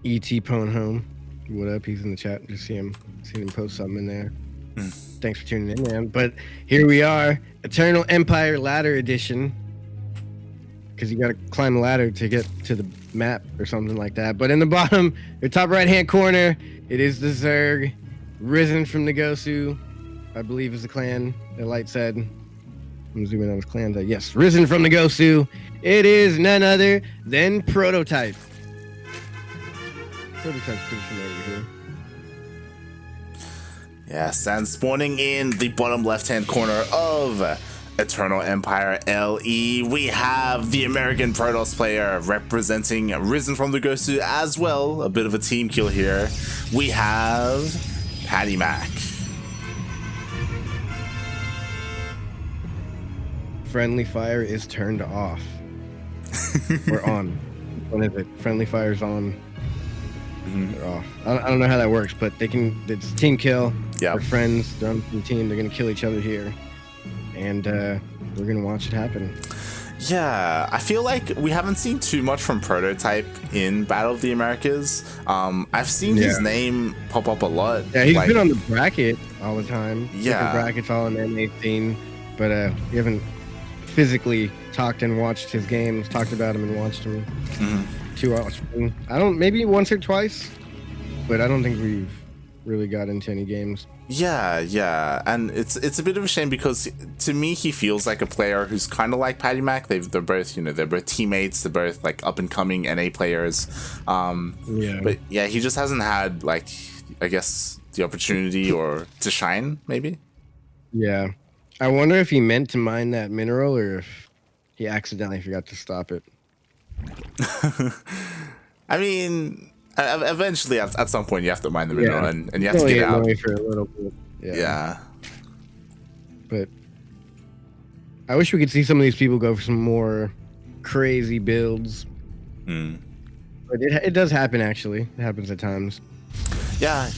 E.T. Pone Home. What up? He's in the chat. Just see him post something in there. Thanks for tuning in, man. But here we are, Eternal Empire Ladder Edition. Because you got to climb the ladder to get to the map or something like that. But in the bottom, your top right-hand corner, it is the Zerg, risen from the Gosu. I believe is the clan that Light said. I'm zooming on his clan. Yes, risen from the Gosu. It is none other than Prototype. Prototype's pretty familiar here. Yes, and spawning in the bottom left-hand corner of Eternal Empire LE, we have the American Protoss player representing Risen from the Gosu as well. A bit of a team kill here. We have PattyMac. Friendly fire is turned off. Or on. When is it? Friendly fire's on. They're off. I don't know how that works, but they can. It's team kill. Yeah. They're friends. They're on the team. They're gonna kill each other here, and we're gonna watch it happen. Yeah, I feel like we haven't seen too much from Prototype in Battle of the Americas. I've seen his name pop up a lot. Yeah, he's been on the bracket all the time. Yeah, different brackets all in the NA scene, but we haven't physically talked and watched his games, talked about him and watched him too often. Maybe once or twice, but I don't think we've really got into any games. Yeah, and it's a bit of a shame because to me he feels like a player who's kind of like PattyMac. They're both they're both teammates. They're both like up and coming NA players. But yeah, he just hasn't had like I guess the opportunity or to shine maybe. Yeah, I wonder if he meant to mine that mineral or if he accidentally forgot to stop it. I mean, eventually at some point you have to mine the mineral and you have to get out for a little bit. Yeah, but I wish we could see some of these people go for some more crazy builds. But it does happen, actually. It happens at times. Yeah.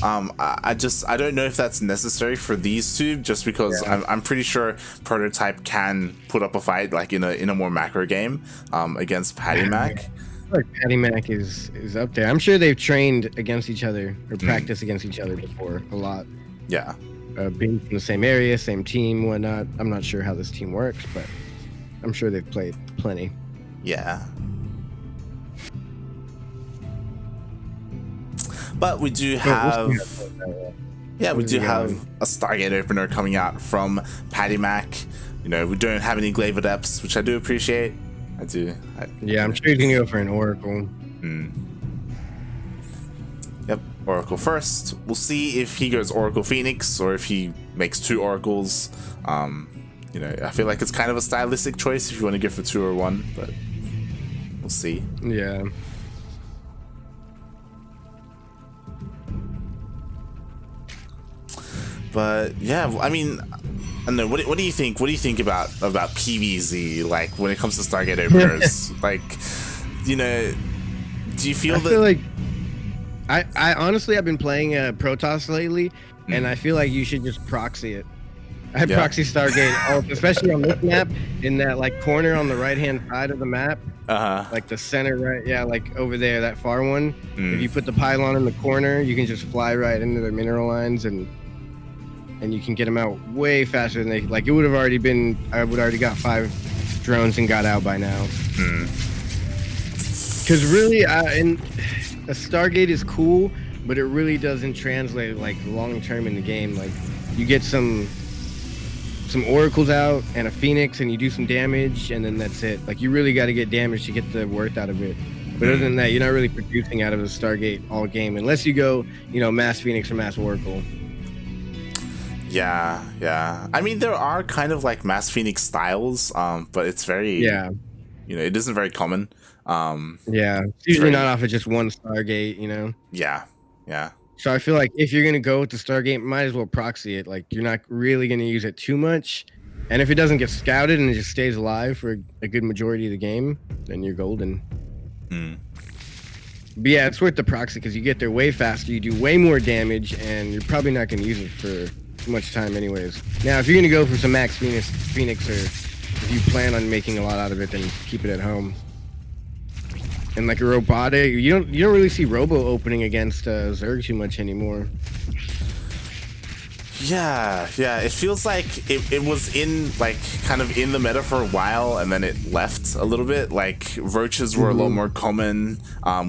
I don't know if that's necessary for these two, just because I'm pretty sure Prototype can put up a fight like in a more macro game against PattyMac. Like PattyMac is up there. I'm sure they've trained against each other or practiced against each other before a lot. Yeah. Being from the same area, same team, whatnot. I'm not sure how this team works, but I'm sure they've played plenty. Yeah. But we do have we do have a Stargate opener coming out from PattyMac. We don't have any Glaive Adepts, which I do appreciate. I'm sure he's gonna go for an Oracle. Yep, Oracle first. We'll see if he goes Oracle Phoenix or if he makes 2 Oracles. I feel like it's kind of a stylistic choice if you want to go for 2 or 1, but we'll see. Yeah. But yeah, I mean, I don't know. What do you think? What do you think about PvZ? Like when it comes to Stargate openers, like, do you feel that? I feel like I honestly I've been playing Protoss lately, and I feel like you should just proxy it. I proxy Stargate, especially on this map, in that like corner on the right hand side of the map. Like the center right, like over there, that far one. If you put the pylon in the corner, you can just fly right into their mineral lines and you can get them out way faster than they like. It would have already been. I would already got 5 drones and got out by now. Because really, and a Stargate is cool, but it really doesn't translate like long term in the game. Like you get some oracles out and a phoenix, and you do some damage, and then that's it. Like you really got to get damage to get the worth out of it. But other than that, you're not really producing out of the Stargate all game unless you go, mass phoenix or mass oracle. Yeah. I mean, there are kind of like mass phoenix styles, but it's very it isn't very common. It's usually not off of just one Stargate, Yeah. So I feel like if you're gonna go with the Stargate, might as well proxy it. Like you're not really gonna use it too much, and if it doesn't get scouted and it just stays alive for a good majority of the game, then you're golden. But yeah, it's worth the proxy because you get there way faster, you do way more damage, and you're probably not gonna use it for much time anyways. Now, if you're gonna go for some max phoenix, or if you plan on making a lot out of it, then keep it at home. and like a robotic. You don't really see Robo opening against Zerg too much anymore. Yeah, it feels like it was in like kind of in the meta for a while, and then it left a little bit. Like roaches were a lot more common,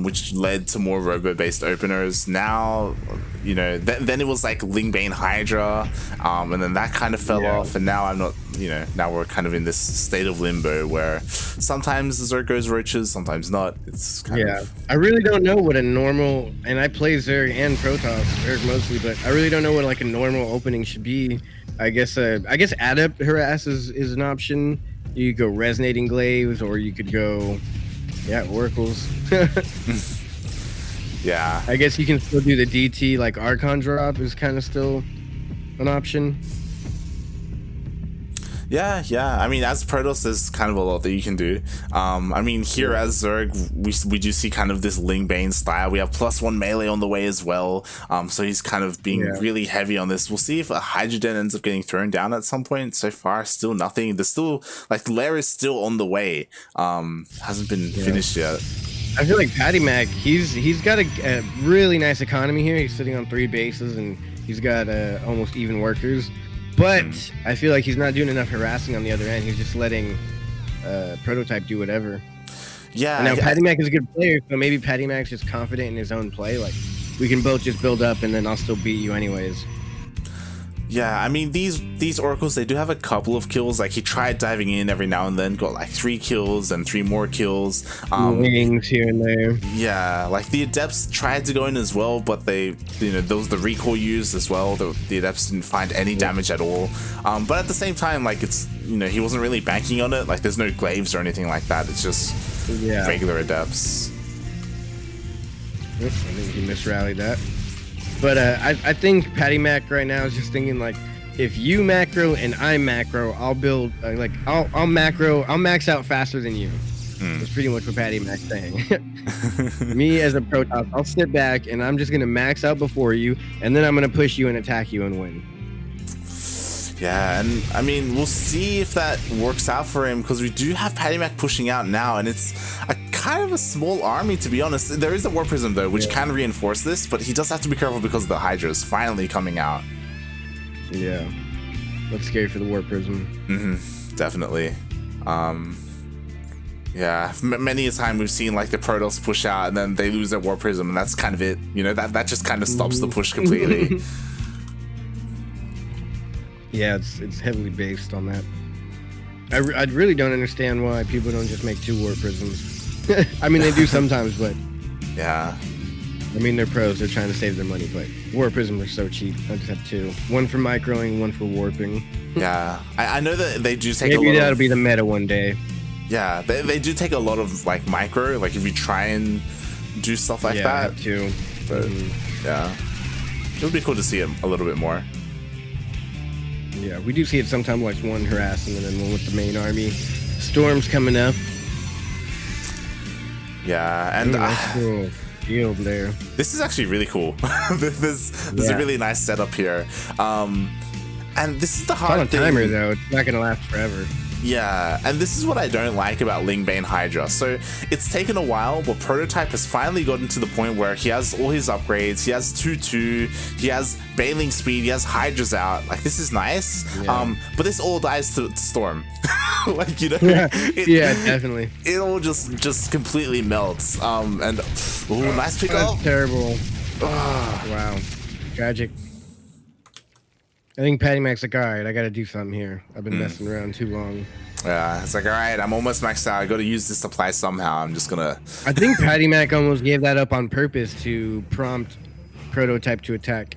which led to more robo-based openers. Now, you know, then it was like Lingbane Hydra, and then that kind of fell off, and now I'm not, you know, now we're kind of in this state of limbo where sometimes Zerg goes roaches, sometimes not. It's kind of... I really don't know what a normal, and I play Zerg and Protoss, Zerg mostly, but I really don't know what like a normal opening should be. I guess Adept Harass is an option. You could go Resonating Glaives, or you could go Oracles. Yeah, I guess you can still do the DT, like Archon drop is kind of still an option. Yeah. I mean, as Protoss, there's kind of a lot that you can do. I mean, here as Zerg, we do see kind of this Lingbane style. We have +1 melee on the way as well. So he's kind of being really heavy on this. We'll see if a Hydra Den ends up getting thrown down at some point. So far, still nothing. There's still, like, the lair is still on the way. Hasn't been finished yet. I feel like PattyMac, he's got a really nice economy here. He's sitting on 3 bases, and he's got almost even workers. But I feel like he's not doing enough harassing on the other end. He's just letting Prototype do whatever. Yeah. And now PattyMac is a good player, so maybe PattyMac's just confident in his own play. Like, we can both just build up, and then I'll still beat you anyways. Yeah, I mean, these Oracles, they do have a couple of kills. Like, he tried diving in every now and then, got like 3 kills and 3 more kills. Wings here and there. Yeah, like the Adepts tried to go in as well, but they, you know, there was the recall used as well. The Adepts didn't find any damage at all. But at the same time, like, it's, you know, he wasn't really banking on it. Like, there's no glaives or anything like that. It's just regular Adepts. I think he misrallied that. But I think PattyMac right now is just thinking, like, if you macro and I macro, I'll build I'll max out faster than you. That's pretty much what PattyMac's saying. Me as a Protoss, I'll sit back and I'm just gonna max out before you, and then I'm gonna push you and attack you and win. Yeah, and I mean, we'll see if that works out for him, because we do have PattyMac pushing out now, and it's a kind of a small army, to be honest. There is a War Prism, though, which can reinforce this, but he does have to be careful because the Hydra is finally coming out. Yeah. That's scary for the War Prism. Definitely. Yeah, many a time we've seen, like, the Protoss push out, and then they lose their War Prism, and that's kind of it. You know, that just kind of stops the push completely. Yeah, it's heavily based on that. I really don't understand why people don't just make 2 War Prisms. I mean, they do sometimes, but... Yeah. I mean, they're pros. They're trying to save their money, but War Prisms are so cheap. I just have 2. One for microing, one for warping. Yeah. I know that they do take Maybe a lot that'll be the meta one day. Yeah, they do take a lot of, like, micro. Like, if you try and do stuff like that. Yeah, I have 2. But, yeah. It would be cool to see it a little bit more. Yeah, we do see it sometimes, like one harassing and then one with the main army. Storm's coming up. Yeah, and cool field there. This is actually really cool. There's a really nice setup here. And this is the hard thing. It's on a timer, though. It's not gonna last forever. Yeah, and this is what I don't like about Lingbane Hydra. So it's taken a while, but Prototype has finally gotten to the point where he has all his upgrades. He has 2-2, he has Bailing Speed, he has Hydras out. Like, this is nice. Yeah. But this all dies to Storm. Like, you know, yeah, definitely. It all just completely melts. And nice pick up. That's terrible. Wow, tragic. I think PattyMac's like, all right, I got to do something here. I've been messing around too long. Yeah, it's like, all right, I'm almost maxed out. I got to use this supply somehow. I'm just gonna. I think PattyMac almost gave that up on purpose to prompt Prototype to attack.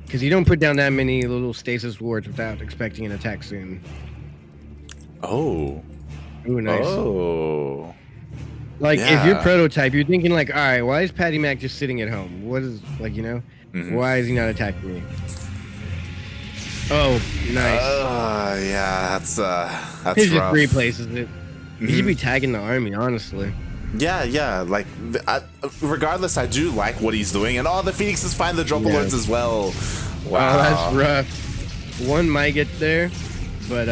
Because you don't put down that many little stasis wards without expecting an attack soon. Oh. Ooh, nice. Oh. Like, if you're Prototype, you're thinking, like, all right, why is PattyMac just sitting at home? What is, like, you know, why is he not attacking me? Oh, nice. Yeah, that's He just rough. replaces it. He should be tagging the army, honestly. Yeah, like, regardless, I do like what he's doing. And the Phoenixes find the drop alerts as well. Wow. Oh, that's rough. One might get there. but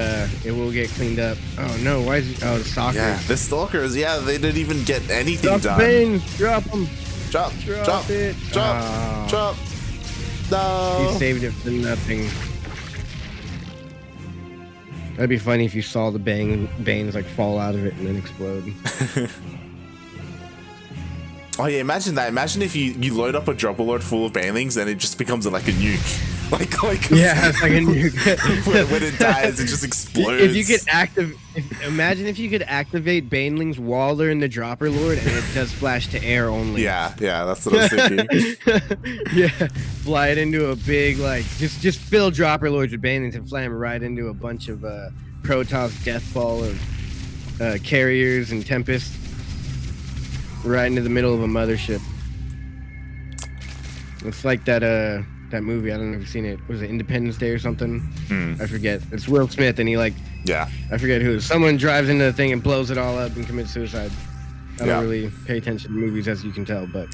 it will get cleaned up. Oh no, why is it? Oh, the stalkers. Yeah, the stalkers. Yeah, they didn't even get anything Drop done. Bane, drop them. Drop it. Drop. No. He saved it for nothing. That'd be funny if you saw the Banes like fall out of it and then explode. Oh yeah, imagine that. Imagine if you load up a dropper load full of banelings and it just becomes like a nuke. Like yeah, it's like a nuke. when it dies, it just explodes. If you could imagine if you could activate banelings while they're in the dropper lord and it does splash to air only. Yeah, that's what I was thinking. Yeah, fly it into a big just fill dropper lords with banelings and fly them right into a bunch of Protoss death ball of carriers and Tempest. Right into the middle of a mothership. It's like that movie. I don't know if you've seen it. Was it Independence Day or something? I forget. It's Will Smith and he I forget who. Someone drives into the thing and blows it all up and commits suicide. I don't really pay attention to movies, as you can tell, but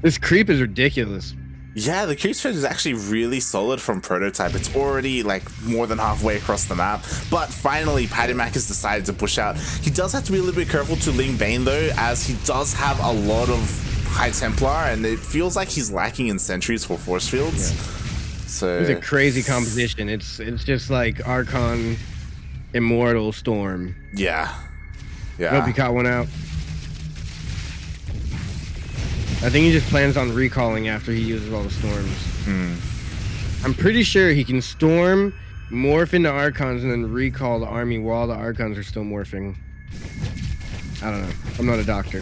this creep is ridiculous. Yeah, the creep spread is actually really solid from prototype. It's already like more than halfway across the map, but finally PattyMac has decided to push out. He does have to be a little bit careful to Ling Bane though, as he does have a lot of High Templar, and it feels like he's lacking in sentries for force fields. Yeah. So it's a crazy composition. It's just like Archon, Immortal, Storm. Yeah. Hope he caught one out. I think he just plans on recalling after he uses all the storms. I'm pretty sure he can storm, morph into Archons, and then recall the army while the Archons are still morphing. I don't know. I'm not a doctor.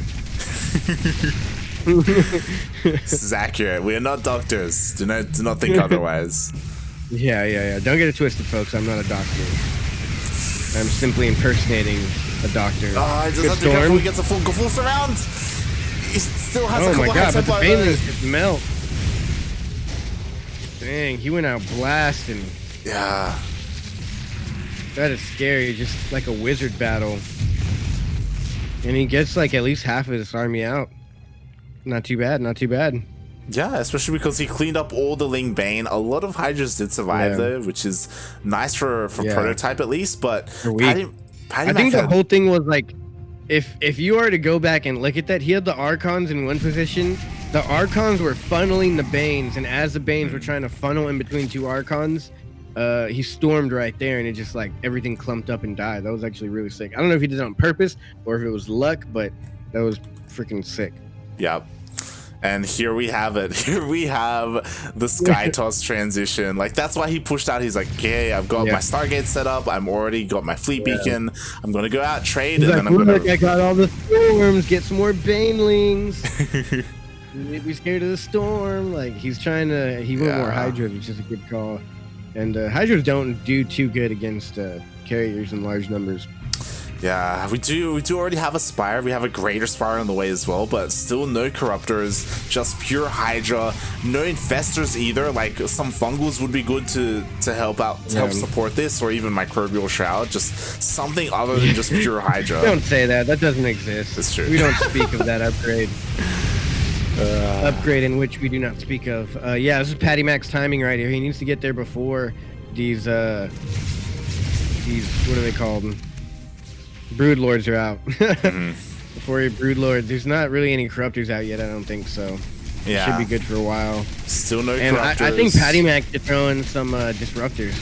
This is accurate. We are not doctors. Do not think otherwise. Yeah. Don't get it twisted, folks. I'm not a doctor. I'm simply impersonating a doctor. Oh, he just has to be careful. He gets a full surround. He still has a couple my god, but the banelings just there. melt. Dang, he went out blasting. Yeah. That is scary, just like a wizard battle. And he gets like at least half of his army out. Not too bad, not too bad. Yeah, especially because he cleaned up all the Ling Bane. A lot of Hydras did survive though, which is nice for prototype at least, but I think the whole thing was like, if you are to go back and look at that, he had the Archons in one position. The Archons were funneling the Banes, and as the Banes were trying to funnel in between two Archons, he stormed right there, and it just like everything clumped up and died. That was actually really sick. I don't know if he did it on purpose or if it was luck, but that was freaking sick. Yep. And here we have it. Here we have the Sky Toss transition. Like, that's why he pushed out. He's like, okay, I've got my Stargate set up. I'm already got my fleet beacon. I'm going to go out, trade, and then I'm going to... I got all the storms. Get some more banelings. Maybe be scared of the storm. Like, he's trying to... He went more Hydras, which is a good call. And Hydras don't do too good against carriers in large numbers. Yeah, we do already have a Spire. We have a Greater Spire on the way as well, but still no Corruptors, just pure Hydra. No Infestors either. Like, some Fungals would be good to help out, to help support this, or even Microbial Shroud. Just something other than just pure Hydra. Don't say that. That doesn't exist. That's true. We don't speak of that upgrade. Upgrade in which we do not speak of. Yeah, this is PattyMac's timing right here. He needs to get there before these what are they called? Brood Lords are out. Before your Brood Lord, there's not really any Corruptors out yet. I don't think so. Yeah, should be good for a while. Still no and Corruptors. I think PattyMac should throw in some Disruptors.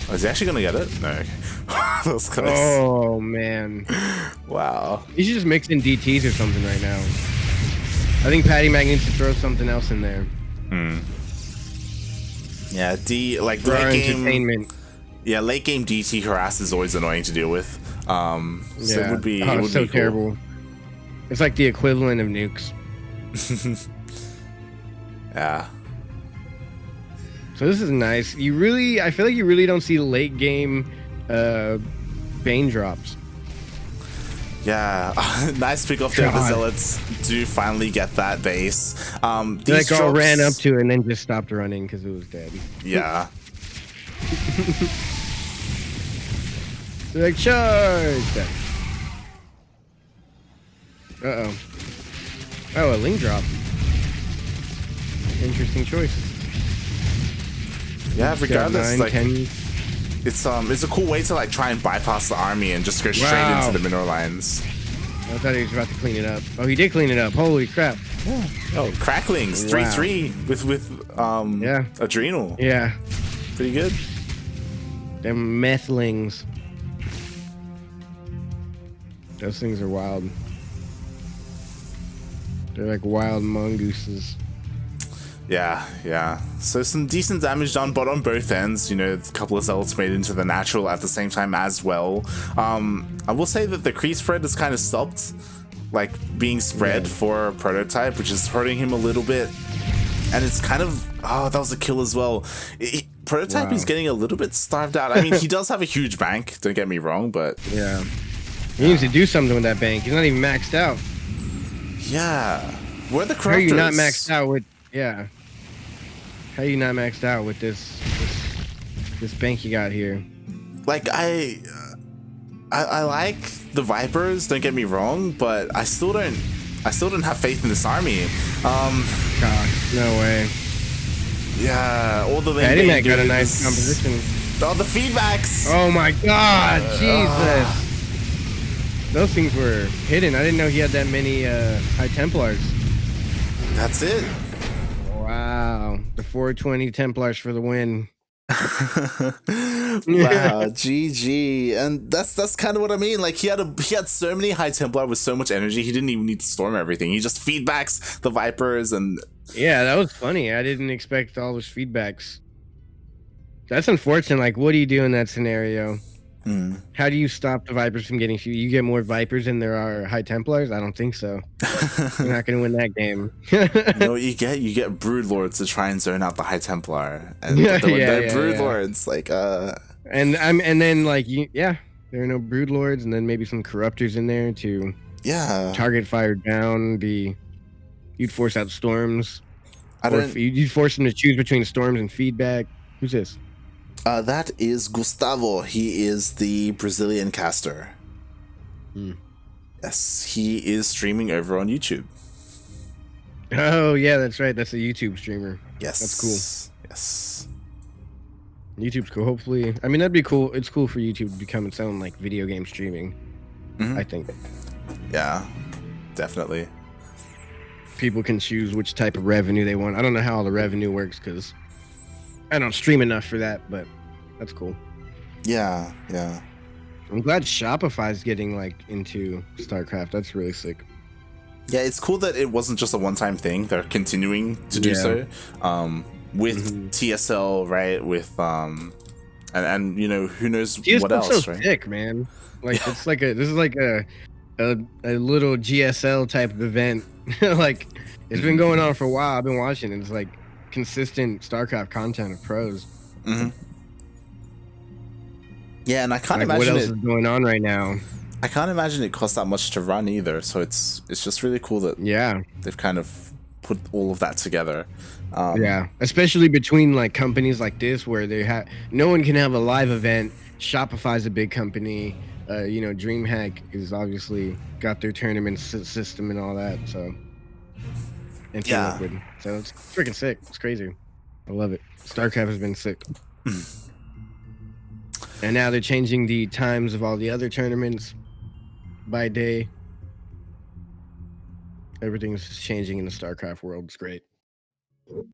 Oh, is he actually gonna get it? No. That's close. Oh man. Wow. He should just mix in DTs or something right now. I think PattyMac needs to throw something else in there. Yeah, like for our entertainment. Yeah, late game DT harass is always annoying to deal with. So it would be. It's so terrible. It's like the equivalent of nukes. Yeah. So this is nice. I feel like you really don't see late game Bane drops. Yeah, nice pick off there. The Zealots do finally get that base. These all ran up to it and then just stopped running because it was dead. Yeah. They're like, charge! Uh-oh. Oh, a Ling drop. Interesting choice. Yeah, regardless, 9, like 10. it's a cool way to like try and bypass the army and just go straight into the mineral lines. I thought he was about to clean it up. Oh, he did clean it up. Holy crap! Yeah. Oh, Cracklings 3-3 with Adrenal. Yeah, pretty good. Them methlings. Those things are wild. They're like wild mongooses. Yeah. So some decent damage done, but on both ends, you know, a couple of zealots made into the natural at the same time as well. I will say that the Kree spread has kind of stopped, like being spread for prototype, which is hurting him a little bit. And it's kind of, that was a kill as well. Prototype is getting a little bit starved out. I mean, he does have a huge bank, don't get me wrong, but yeah, he needs to do something with that bank. He's not even maxed out. Yeah, where are the corruptors? How are you not maxed out with? Yeah. How are you not maxed out with this bank you got here? Like I like the Vipers, don't get me wrong, but I still don't have faith in this army. Gosh, no way. Yeah, all the PattyMac got a nice composition. All the feedbacks. Oh my god, Jesus. Those things were hidden. I didn't know he had that many High Templars. That's it. Wow. The 420 Templars for the win. Wow, GG. And that's kind of what I mean. Like he had so many High Templar with so much energy, he didn't even need to storm everything. He just feedbacks the Vipers and yeah, that was funny. I didn't expect all those feedbacks. That's unfortunate. Like, what do you do in that scenario? How do you stop the Vipers from getting you get more Vipers than there are High Templars? I don't think so. You're not gonna win that game. You know what you get? You get Brood Lords to try and zone out the High Templar. And they're Brood Lords, like and then like there are no Brood Lords, and then maybe some Corruptors in there to target fire down. You'd force out storms. You'd force them to choose between storms and feedback. Who's this? That is Gustavo. He is the Brazilian caster. Yes, he is streaming over on YouTube. Oh, yeah, that's right. That's a YouTube streamer. Yes. That's cool. Yes. YouTube's cool. Hopefully. I mean, that'd be cool. It's cool for YouTube to become its own, like, video game streaming. I think. Yeah, definitely. People can choose which type of revenue they want. I don't know how all the revenue works because I don't stream enough for that, but that's cool. Yeah. I'm glad Shopify's getting like into StarCraft. That's really sick. Yeah, it's cool that it wasn't just a one-time thing. They're continuing to do so with TSL, right? With and you know, who knows what else, right? Sick, man. Like it's like this is like a little GSL type of event. Like it's been going on for a while. I've been watching it. It's like consistent StarCraft content of pros. Yeah, and I can't like, imagine what else is going on right now. I can't imagine it costs that much to run either. So it's just really cool that they've kind of put all of that together. Especially between like companies like this where they have no one can have a live event. Shopify's a big company. You know, DreamHack is obviously got their tournament system and all that. So and Liquid. So it's freaking sick. It's crazy. I love it. StarCraft has been sick. And now they're changing the times of all the other tournaments by day. Everything's just changing in the StarCraft world. It's great. All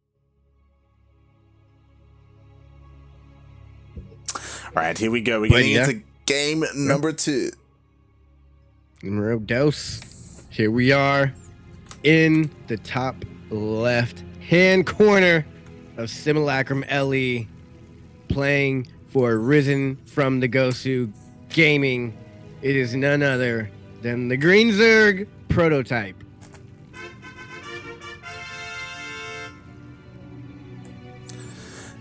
right, here we go. We're getting into game number 2. Numero dos. Here we are in the top left-hand corner of Simulacrum LE, playing for Risen from the Gosu Gaming. It is none other than the Green Zerg prototype.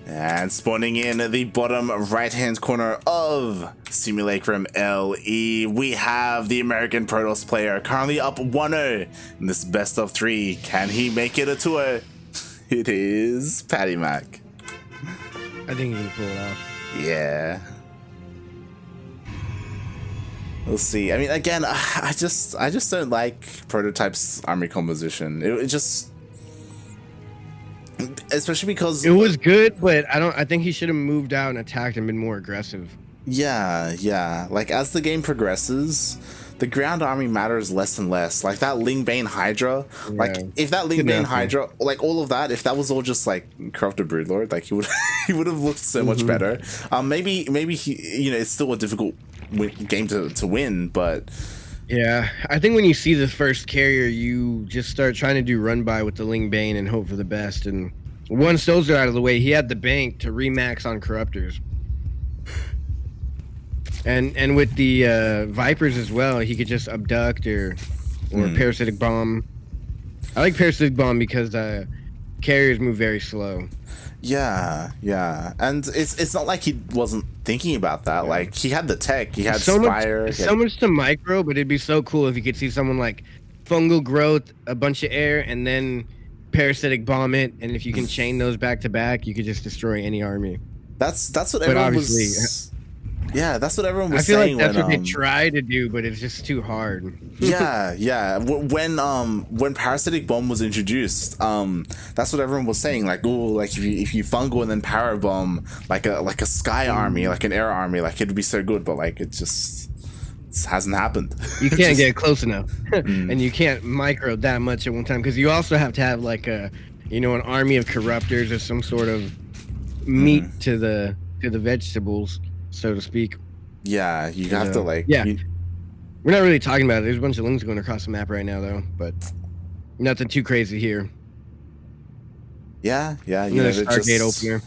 And spawning in the bottom right-hand corner of Simulacrum LE, we have the American Protoss player currently up 1-0 in this best of 3. Can he make it a 2-0? It is PattyMac. I think he can pull it off. Yeah. We'll see. I mean, again, I just don't like Prototype's army composition. It just... especially because it was good, but I think he should have moved out and attacked and been more aggressive. Yeah. Like as the game progresses, the ground army matters less and less. Like that Lingbane Hydra, like if that Lingbane Hydra, like all of that, if that was all just like corrupted Broodlord, like he would he would have looked so much better. Maybe he, you know, it's still a difficult game to win, but yeah, I think when you see the first carrier, you just start trying to do run by with the Lingbane and hope for the best. And once those are out of the way, he had the bank to remax on corruptors. And with the Vipers as well, he could just abduct or parasitic bomb. I like parasitic bomb because carriers move very slow. Yeah, and it's not like he wasn't thinking about that. Yeah. Like he had the tech, he had so Spire. So much to micro, but it'd be so cool if you could see someone like fungal growth, a bunch of air, and then parasitic bomb it. And if you can chain those back to back, you could just destroy any army. That's what everyone was. Yeah, that's what everyone was saying. I feel like that's what they try to do, but it's just too hard. yeah. When Parasitic Bomb was introduced, that's what everyone was saying. Like, oh, like if you fungal and then Power Bomb, like a sky army, like an air army, like it'd be so good. But like it hasn't happened. You can't get close enough, and you can't micro that much at one time because you also have to have like an army of corruptors or some sort of meat to the vegetables, so to speak. Yeah, you have to like. Yeah, we're not really talking about it. There's a bunch of links going across the map right now, though, but nothing too crazy here. Yeah, you know, Stargate opener.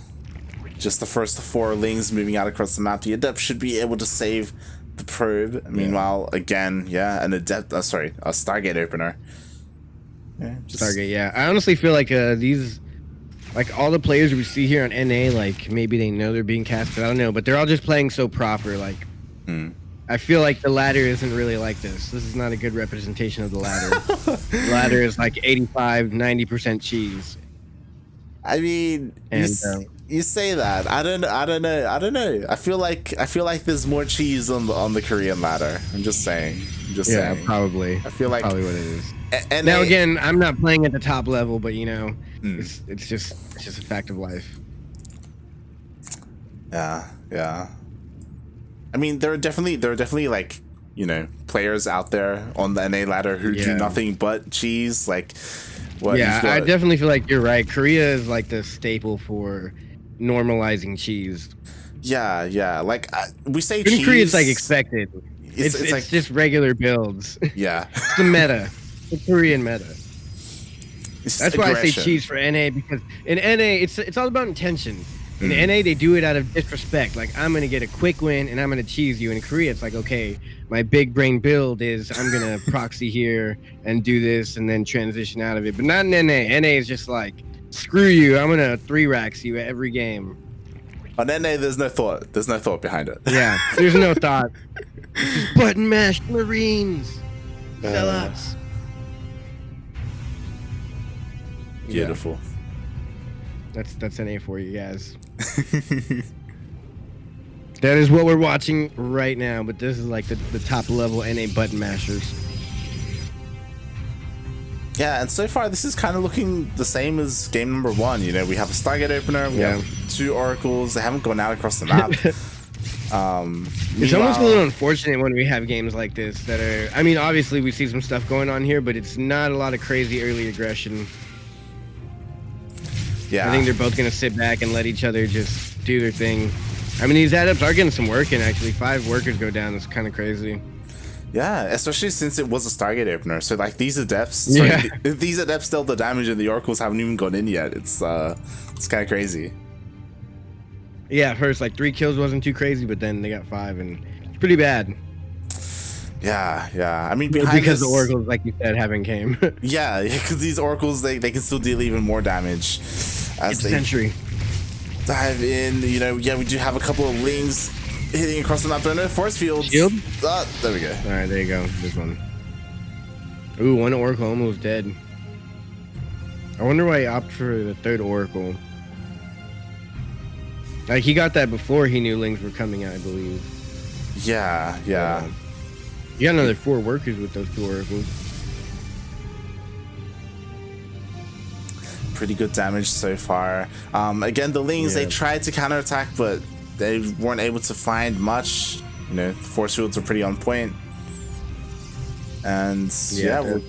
Just the first 4 lings moving out across the map. The Adept should be able to save the probe. Meanwhile, again, an Adept. A Stargate opener. Yeah, Stargate. Yeah, I honestly feel like these. Like, all the players we see here on NA, like, maybe they know they're being casted. I don't know, but they're all just playing so proper. Like, I feel like the ladder isn't really like this. This is not a good representation of the ladder. The ladder is like 85, 90% cheese. I mean, you say that. I don't know. I feel like there's more cheese on the Korean ladder. I'm just saying. Yeah, probably. I feel like probably what it is. And now again, I'm not playing at the top level, but you know, it's just a fact of life. Yeah. I mean, there are definitely like, you know, players out there on the NA ladder who do nothing but cheese. Like, what? Yeah, I definitely feel like you're right. Korea is like the staple for normalizing cheese. Yeah. Like we say, cheese. Korea is like expected. It's like just regular builds. Yeah, it's the meta. The Korean meta. That's why I say cheese for NA, because in NA it's all about intention. In NA they do it out of disrespect. Like, I'm gonna get a quick win and I'm gonna cheese you. In Korea it's like, okay, my big brain build is I'm gonna proxy here and do this and then transition out of it. But not in NA. NA is just like, screw you, I'm gonna 3-racks you every game. On NA there's no thought. There's no thought behind it. Yeah, there's no thought. This is button mashed Marines. Sellouts. Beautiful. That's NA for you guys. That is what we're watching right now, but this is like the top level NA button mashers. Yeah, and so far this is kind of looking the same as game number 1. You know, we have a Stargate opener, we have 2 oracles. They haven't gone out across the map. It's almost a little unfortunate when we have games like this that are, I mean, obviously we see some stuff going on here, but it's not a lot of crazy early aggression. Yeah, I think they're both gonna sit back and let each other just do their thing. I mean, these adepts are getting some work in, actually. 5 workers go down. It's kind of crazy. Yeah, especially since it was a Stargate opener. So like these adepts, these adepts dealt the damage and the oracles haven't even gone in yet. It's kind of crazy. Yeah, at first like 3 kills wasn't too crazy, but then they got 5 and it's pretty bad. Yeah. I mean, because the oracles, like you said, haven't came. yeah, because these oracles they can still deal even more damage as they dive in. You know, we do have a couple of lings hitting across the map. There are no force fields. Shield? There we go. All right, there you go. This one. Ooh, 1 oracle almost dead. I wonder why he opted for the 3rd oracle. Like, he got that before he knew lings were coming out, I believe. Yeah. You got another 4 workers with those 2 oracles. pretty good damage so far. Again, the Lings, they tried to counterattack, but they weren't able to find much. You know, force fields are pretty on point. And yeah, we're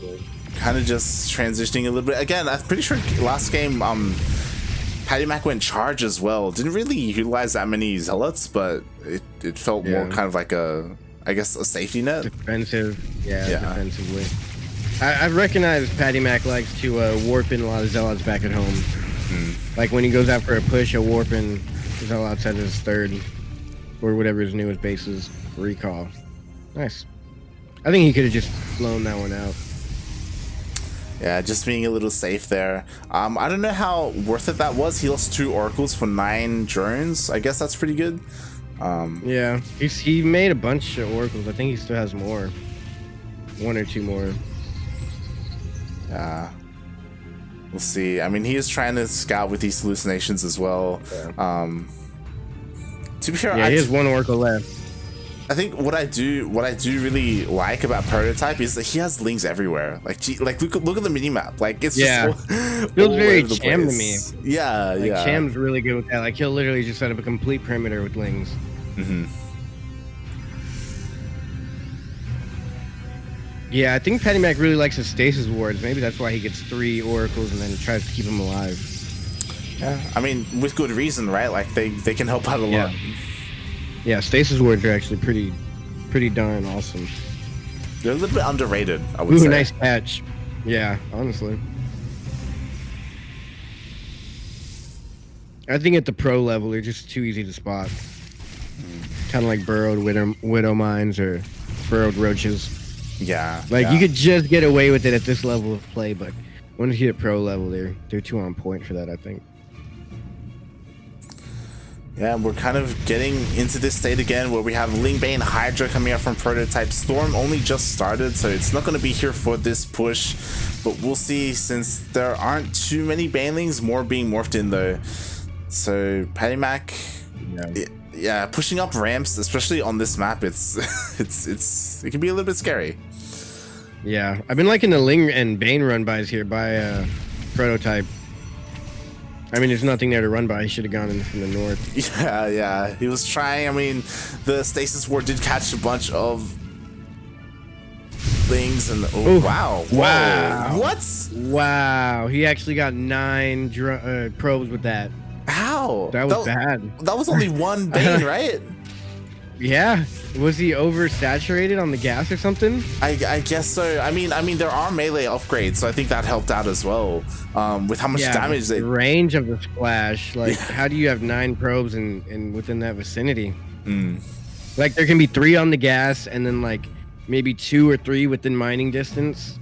kind of just transitioning a little bit. Again, I'm pretty sure last game, PattyMac went charge as well. Didn't really utilize that many zealots, but it felt more kind of like I guess a safety net. Defensive, defensively. I've recognized PattyMac likes to warp in a lot of zealots back at home. Like when he goes out for a push, he'll warp in zealots at his third, or whatever his newest base is, recall. Nice. I think he could have just flown that one out. Yeah, just being a little safe there. I don't know how worth it that was. He lost 2 oracles for 9 drones. I guess that's pretty good. Yeah, he made a bunch of oracles. I think he still has more. 1 or 2 more. Yeah. We'll see. I mean, he is trying to scout with these hallucinations as well. Yeah. To be fair, he has 1 oracle left. I think what I do really like about Prototype is that he has Lings everywhere. Like look at the minimap. Like it's just feels very Cham to me. Yeah, like, Cham's really good with that. Like he'll literally just set up a complete perimeter with Lings. Yeah, I think PattyMac really likes his stasis wards. Maybe that's why he gets 3 oracles and then tries to keep them alive. Yeah, I mean, with good reason, right? Like they can help out a lot. Yeah, stasis wards are actually pretty darn awesome. They're a little bit underrated, I would say. Nice patch. Yeah, honestly. I think at the pro level, they're just too easy to spot. Kind of like burrowed widow mines or burrowed roaches. Yeah. Like you could just get away with it at this level of play, but once you hit pro level, they're too on point for that, I think. Yeah, we're kind of getting into this state again where we have Lingbane Hydra coming out from Prototype. Storm only just started, so it's not going to be here for this push, but we'll see since there aren't too many Banelings, more being morphed in though. So PattyMac, pushing up ramps, especially on this map, it can be a little bit scary. Yeah, I've been liking the Ling and Bane run bys here by Prototype. I mean, there's nothing there to run by. He should have gone in from the north. Yeah. He was trying. I mean, the stasis ward did catch a bunch of things, and wow. What? Wow. He actually got 9 probes with that. How? That was bad. That was only 1 Bane, right? Yeah. Was he oversaturated on the gas or something? I guess so. I mean, there are melee upgrades, so I think that helped out as well. With how much damage the range of the splash. Like, how do you have 9 probes in within that vicinity? Like, there can be 3 on the gas, and then like maybe 2 or 3 within mining distance.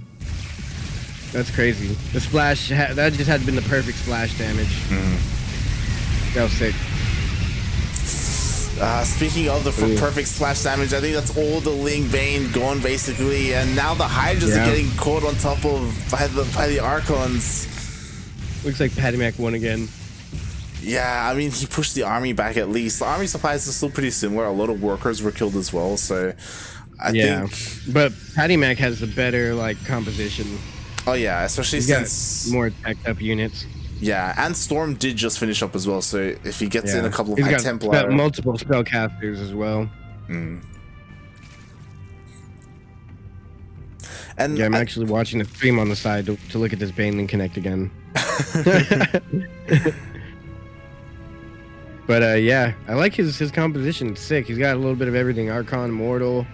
That's crazy. The splash that just had been the perfect splash damage. That was sick. Speaking of the perfect splash damage, I think that's all the Ling Bane gone basically, and now the Hydras are getting caught on top of by the Archons. Looks like PattyMac won again. Yeah, I mean, he pushed the army back at least. The army supplies are still pretty similar. A lot of workers were killed as well, so I think. But PattyMac has the better like composition. Oh yeah, especially He's since got more tacked up units. Yeah, and Storm did just finish up as well, so if he gets in a couple of He's High got Templar... multiple spellcasters as well. And yeah, I'm actually watching the stream on the side to look at this Baneling Connect again. But yeah, I like his composition. It's sick. He's got a little bit of everything. Archon, Mortal.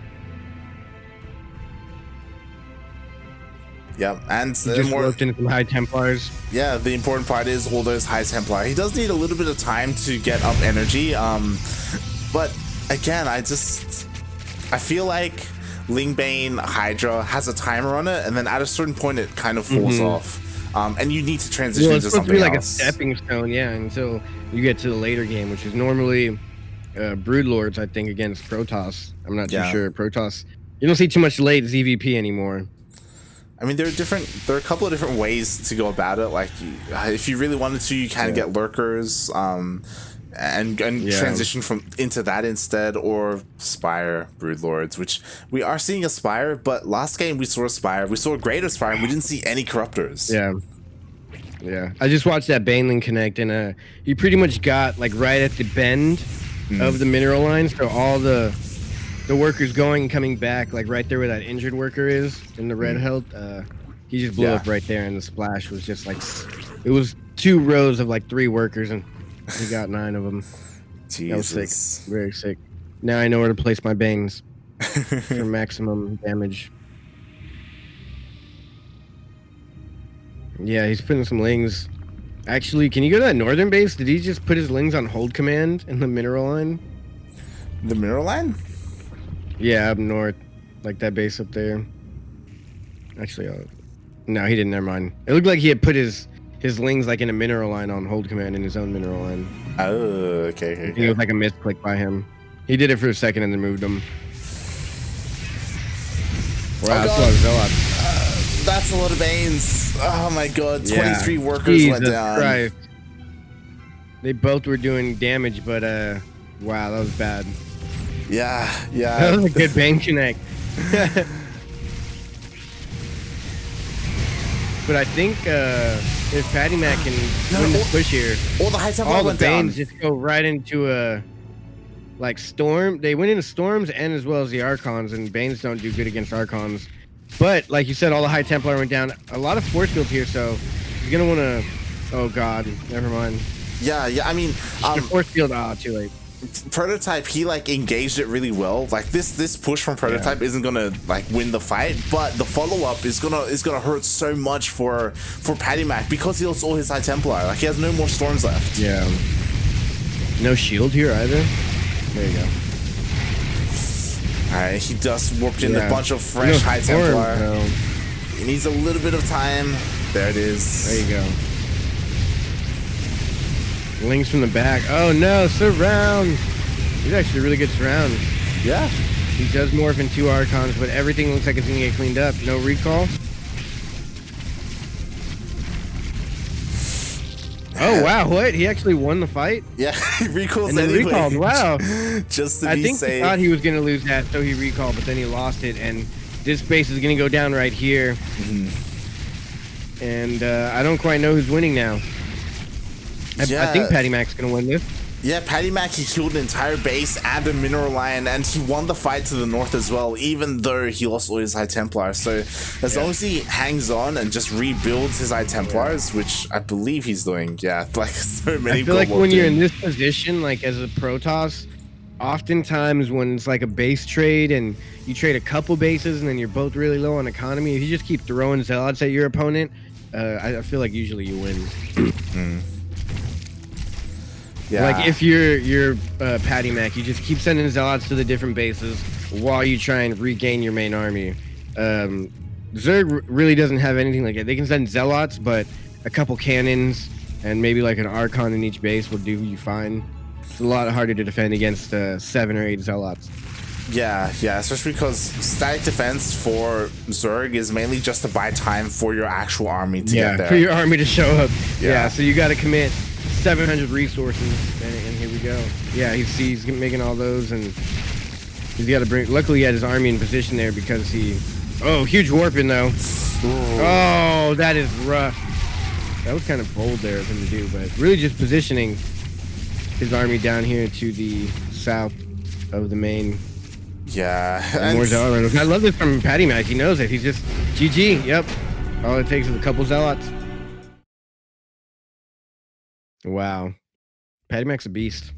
Yeah, and just roped in some High Templars. Yeah, the important part is all those High Templar. He does need a little bit of time to get up energy. But again, I feel like Lingbane Hydra has a timer on it, and then at a certain point it kind of falls off. And you need to transition into something else. It's supposed to be like a stepping stone, until you get to the later game, which is normally Broodlords, I think, against Protoss. I'm not too sure. Protoss, you don't see too much late ZVP anymore. I mean, there are a couple of different ways to go about it. Like, if you really wanted to, you can get lurkers, and transition into that instead, or Spire Broodlords, which we are seeing a Spire, but last game we saw a Spire, we saw a Greater Spire, and we didn't see any Corruptors. Yeah. Yeah, I just watched that Baneling connect, and he pretty much got like right at the bend of the mineral line, so all the workers going and coming back, like right there where that injured worker is in the red health. He just blew up right there, and the splash was just like it was 2 rows of like 3 workers, and he got 9 of them. Jesus. That was sick, very sick. Now I know where to place my Banes for maximum damage. Yeah, he's putting some lings. Actually, can you go to that northern base? Did he just put his lings on hold command in the mineral line? The mineral line? Yeah, up north. Like that base up there. Actually, no, he didn't. Never mind. It looked like he had put his lings like in a mineral line on hold command in his own mineral line. Oh, okay. It was like a misclick by him. He did it for a second and then moved him. Wow, that's a lot of Banes. Oh my god, 23 workers went down. Christ. They both were doing damage, but wow, that was bad. Yeah. That was a good Bane connect. But I think if PattyMac can win this push here, all the high tempo went down. Just go right into a like storm. They went into storms and as well as the Archons, and Banes don't do good against Archons. But like you said, all the high Templar went down. A lot of force field here, so you're gonna want to. Oh god, never mind. Yeah. I mean, force field. Too late. Prototype, he like engaged it really well. Like this push from Prototype isn't gonna like win the fight, but the follow up is gonna hurt so much for PattyMac because he lost all his high Templar. Like he has no more storms left. Yeah. No shield here either. There you go. Alright, he just warped in a bunch of fresh high Templar. No. He needs a little bit of time. There it is. There you go. Lings from the back. Oh no, surround. He's actually a really good surround. Yeah. He does morph in 2 Archons, but everything looks like it's gonna get cleaned up. No recall. Oh wow, what? He actually won the fight? Yeah, he recalls and then anyway. Recalled. Wow. Just to be safe. I think he thought he was gonna lose that, so he recalled, but then he lost it, and this base is gonna go down right here. And I don't quite know who's winning now. I think PattyMac's gonna win this. Yeah, PattyMac, he killed an entire base and a mineral line, and he won the fight to the north as well, even though he lost all his high Templars. So as long as he hangs on and just rebuilds his high Templars, which I believe he's doing, like so many. I feel like when you're in this position, like as a Protoss, oftentimes when it's like a base trade and you trade a couple bases and then you're both really low on economy, if you just keep throwing zealots at your opponent, I feel like usually you win. Yeah. Like if you're PattyMac, you just keep sending zealots to the different bases while you try and regain your main army. Zerg really doesn't have anything like that. They can send zealots, but a couple cannons and maybe like an Archon in each base will do you fine. It's a lot harder to defend against 7 or 8 zealots. Yeah, especially because static defense for Zerg is mainly just to buy time for your actual army to get there. For your army to show up. Yeah, so you got to commit 700 resources, and here we go. Yeah, he's making all those, and he's got to bring. Luckily, he had his army in position there because he. Oh, huge warping though. Ooh. Oh, that is rough. That was kind of bold there of him to do, but really just positioning his army down here to the south of the main. Yeah. More zealots. I love this from PattyMac. He knows it. He's just GG. Yep. All it takes is a couple zealots. Wow. PattyMac's a beast.